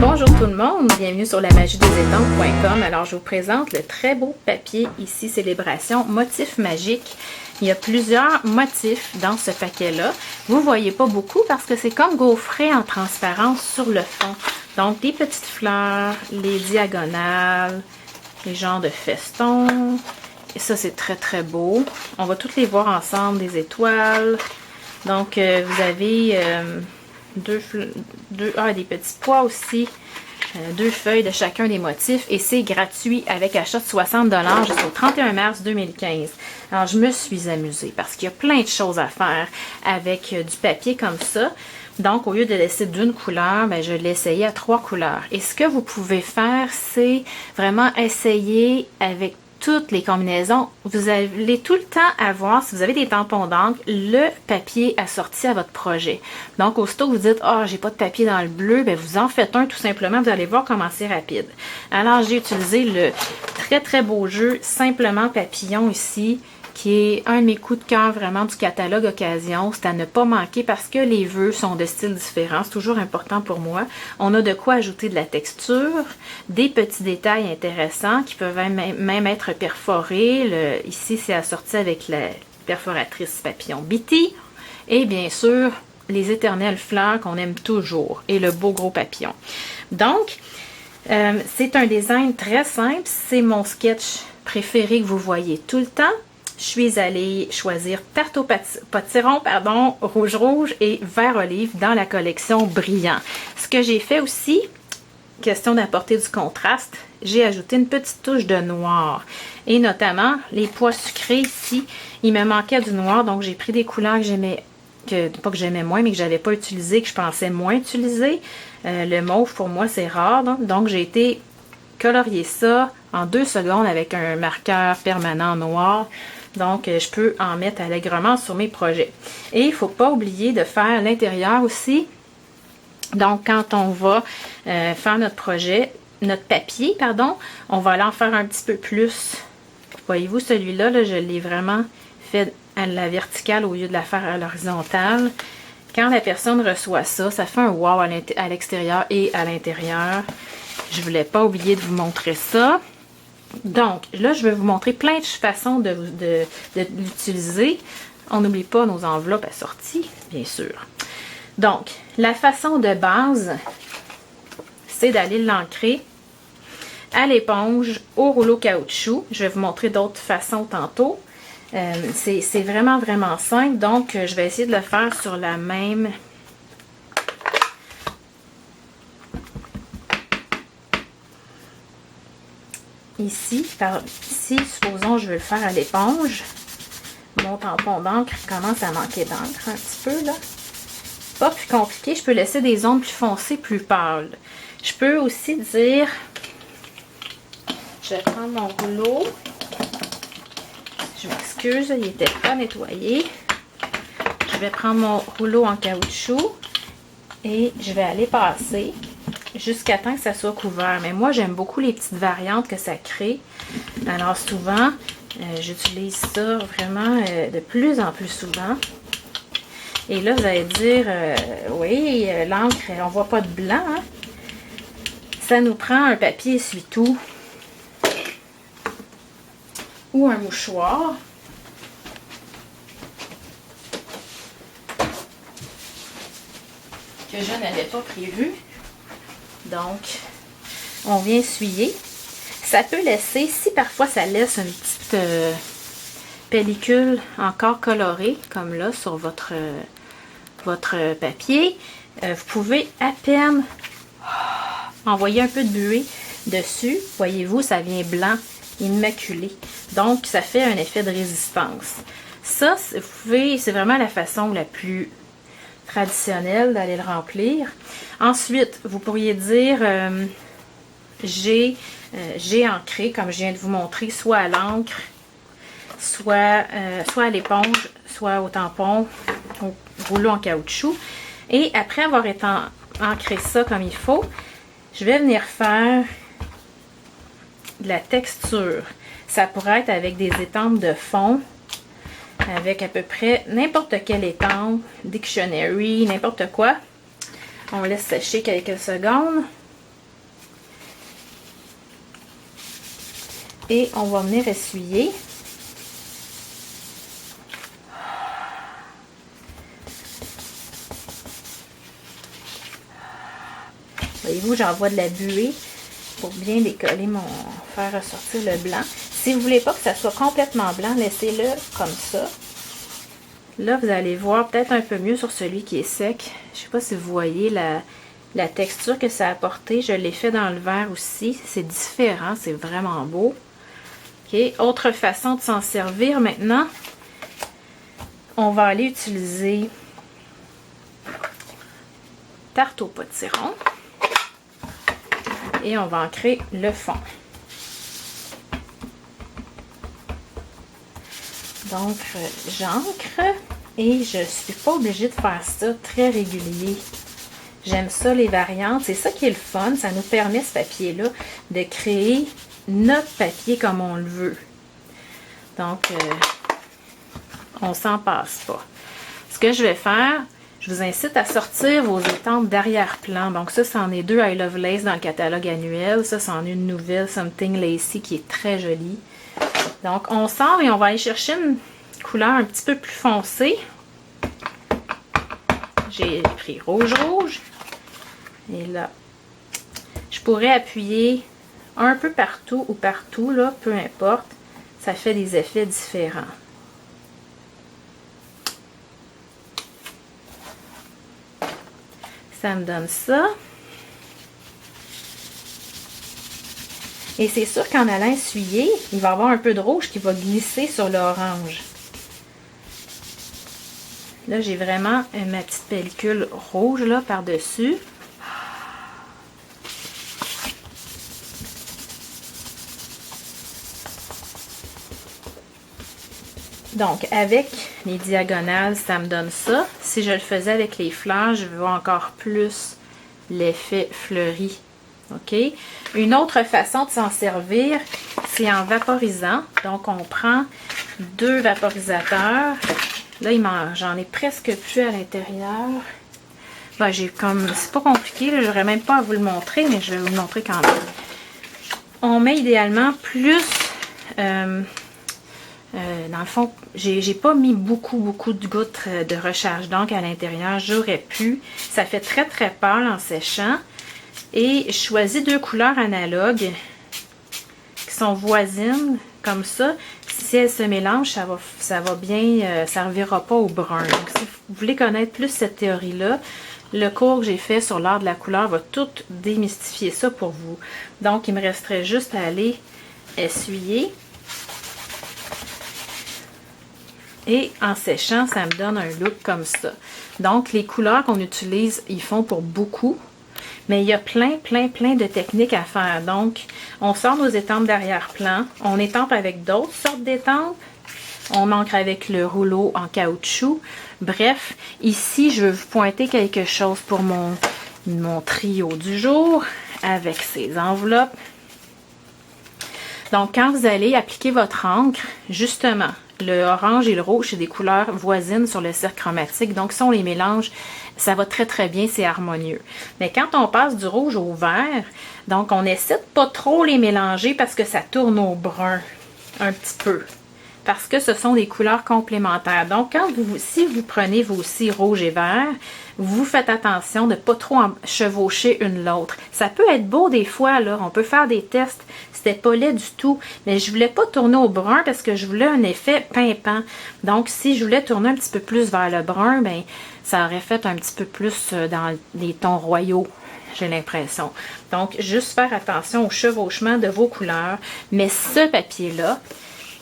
Bonjour tout le monde, bienvenue sur lamagiedesétampes.com. Alors je vous présente le très beau papier ici, Célébration Motifs Magiques. Il y a plusieurs motifs dans ce paquet-là. Vous ne voyez pas beaucoup parce que c'est comme gaufré en transparence sur le fond. Donc des petites fleurs, les diagonales, les genres de festons. Et ça c'est très très beau. On va toutes les voir ensemble, des étoiles. Donc vous avez des petits pois aussi. 2 feuilles de chacun des motifs et c'est gratuit avec achat de 60$ jusqu'au 31 mars 2015. Alors, je me suis amusée parce qu'il y a plein de choses à faire avec du papier comme ça. Donc, au lieu de laisser d'une couleur, ben, je l'ai essayé à 3 couleurs. Et ce que vous pouvez faire, c'est vraiment essayer avec toutes les combinaisons. Vous allez tout le temps avoir, si vous avez des tampons d'encre, le papier assorti à votre projet. Donc, aussitôt que vous dites « Ah, j'ai pas de papier dans le bleu », ben vous en faites un tout simplement. Vous allez voir comment c'est rapide. Alors, j'ai utilisé le très très beau jeu Simplement Papillon ici, qui est un de mes coups de cœur vraiment du catalogue Occasion. C'est à ne pas manquer parce que les vœux sont de styles différents. C'est toujours important pour moi. On a de quoi ajouter de la texture, des petits détails intéressants qui peuvent même être perforés. Ici, c'est assorti avec la perforatrice papillon Bitty. Et bien sûr, les éternelles fleurs qu'on aime toujours. Et le beau gros papillon. Donc, c'est un design très simple. C'est mon sketch préféré que vous voyez tout le temps. Je suis allée choisir tarte au potiron, rouge et vert olive dans la collection Brillant. Ce que j'ai fait aussi, question d'apporter du contraste, j'ai ajouté une petite touche de noir. Et notamment, les pois sucrés ici, il me manquait du noir, donc j'ai pris des couleurs que j'aimais, pas que j'aimais moins, mais que j'avais pas utilisé, que je pensais moins utiliser. Le mauve, pour moi, c'est rare, donc j'ai été colorier ça en 2 secondes avec un marqueur permanent noir. Donc, je peux en mettre allègrement sur mes projets. Et il ne faut pas oublier de faire l'intérieur aussi. Donc, quand on va faire notre projet, notre papier, on va aller en faire un petit peu plus. Voyez-vous, celui-là, là, je l'ai vraiment fait à la verticale au lieu de la faire à l'horizontale. Quand la personne reçoit ça, ça fait un wow à l'extérieur et à l'intérieur. Je ne voulais pas oublier de vous montrer ça. Donc, là, je vais vous montrer plein de façons de l'utiliser. On n'oublie pas nos enveloppes assorties, bien sûr. Donc, la façon de base, c'est d'aller l'ancrer à l'éponge, au rouleau caoutchouc. Je vais vous montrer d'autres façons tantôt. C'est vraiment, vraiment simple. Donc, je vais essayer de le faire sur la même... Ici, supposons je veux le faire à l'éponge. Mon tampon d'encre commence à manquer d'encre un petit peu là. Pas plus compliqué, je peux laisser des ondes plus foncées, plus pâles. Je peux aussi dire, je vais prendre mon rouleau. Je m'excuse, il n'était pas nettoyé. Je vais prendre mon rouleau en caoutchouc et je vais aller passer jusqu'à temps que ça soit couvert. Mais moi, j'aime beaucoup les petites variantes que ça crée. Alors souvent, j'utilise ça vraiment de plus en plus souvent. Et là, vous allez dire, oui, l'encre, on voit pas de blanc. Hein? Ça nous prend un papier essuie-tout ou un mouchoir. Que je n'avais pas prévu. Donc, on vient essuyer. Ça peut laisser, si parfois ça laisse une petite pellicule encore colorée, comme là, sur votre papier, vous pouvez à peine envoyer un peu de buée dessus. Voyez-vous, ça vient blanc, immaculé. Donc, ça fait un effet de résistance. Ça, c'est vraiment la façon la plus traditionnel d'aller le remplir. Ensuite, vous pourriez dire j'ai ancré, comme je viens de vous montrer, soit à l'encre, soit à l'éponge, soit au tampon, au rouleau en caoutchouc. Et après avoir ancré ça comme il faut, je vais venir faire de la texture. Ça pourrait être avec des étampes de fond, avec à peu près n'importe quelle étampe, dictionary, n'importe quoi. On laisse sécher quelques secondes. Et on va venir essuyer. Voyez-vous, j'envoie de la buée pour bien décoller faire ressortir le blanc. Si vous ne voulez pas que ça soit complètement blanc, laissez-le comme ça. Là, vous allez voir peut-être un peu mieux sur celui qui est sec. Je ne sais pas si vous voyez la texture que ça a apporté. Je l'ai fait dans le verre aussi. C'est différent, c'est vraiment beau. OK, autre façon de s'en servir maintenant. On va aller utiliser tarte au potiron. Et on va ancrer le fond. Donc, j'ancre et je ne suis pas obligée de faire ça très régulier. J'aime ça, les variantes. C'est ça qui est le fun. Ça nous permet, ce papier-là, de créer notre papier comme on le veut. Donc, on s'en passe pas. Ce que je vais faire, je vous incite à sortir vos étampes d'arrière-plan. Donc ça, c'en est deux I Love Lace dans le catalogue annuel. Ça, c'en est une nouvelle, Something Lacy, qui est très jolie. Donc, on sort et on va aller chercher une couleur un petit peu plus foncée. J'ai pris rouge. Et là, je pourrais appuyer un peu partout ou partout, là, peu importe. Ça fait des effets différents. Ça me donne ça. Et c'est sûr qu'en allant essuyer, il va y avoir un peu de rouge qui va glisser sur l'orange. Là, j'ai vraiment ma petite pellicule rouge là par-dessus. Donc, avec les diagonales, ça me donne ça. Si je le faisais avec les fleurs, je vois encore plus l'effet fleuri. OK? Une autre façon de s'en servir, c'est en vaporisant. Donc, on prend 2 vaporisateurs. Là, j'en ai presque plus à l'intérieur. Ben, c'est pas compliqué, là, j'aurais même pas à vous le montrer, mais je vais vous le montrer quand même. On met idéalement plus... dans le fond, j'ai pas mis beaucoup de gouttes de recharge d'encre à l'intérieur. J'aurais pu. Ça fait très pâle en séchant. Et je choisis 2 couleurs analogues qui sont voisines, comme ça. Si elles se mélangent, ça va bien, ça ne reviendra pas au brun. Donc, si vous voulez connaître plus cette théorie-là, le cours que j'ai fait sur l'art de la couleur va tout démystifier ça pour vous. Donc, il me resterait juste à aller essuyer. Et en séchant, ça me donne un look comme ça. Donc, les couleurs qu'on utilise, ils font pour beaucoup. Mais il y a plein de techniques à faire. Donc, on sort nos étampes d'arrière-plan. On étampe avec d'autres sortes d'étampes. On ancre avec le rouleau en caoutchouc. Bref, ici, je veux vous pointer quelque chose pour mon trio du jour avec ces enveloppes. Donc, quand vous allez appliquer votre encre, justement, le orange et le rouge, c'est des couleurs voisines sur le cercle chromatique. Donc, si on les mélange, ça va très bien, c'est harmonieux. Mais quand on passe du rouge au vert, donc on essaie de pas trop les mélanger parce que ça tourne au brun un petit peu. Parce que ce sont des couleurs complémentaires. Donc, si vous prenez vous aussi rouge et vert, vous faites attention de ne pas trop en chevaucher une l'autre. Ça peut être beau des fois, là. On peut faire des tests. C'était pas laid du tout. Mais je voulais pas tourner au brun parce que je voulais un effet pimpant. Donc, si je voulais tourner un petit peu plus vers le brun, ben ça aurait fait un petit peu plus dans les tons royaux. J'ai l'impression. Donc, juste faire attention au chevauchement de vos couleurs. Mais ce papier-là,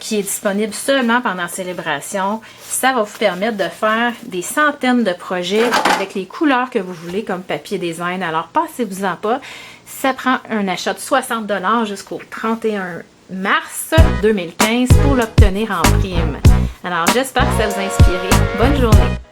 qui est disponible seulement pendant la célébration, ça va vous permettre de faire des centaines de projets avec les couleurs que vous voulez comme papier design. Alors, passez-vous-en pas. Ça prend un achat de 60 $ jusqu'au 31 mars 2015 pour l'obtenir en prime. Alors, j'espère que ça vous a inspiré. Bonne journée!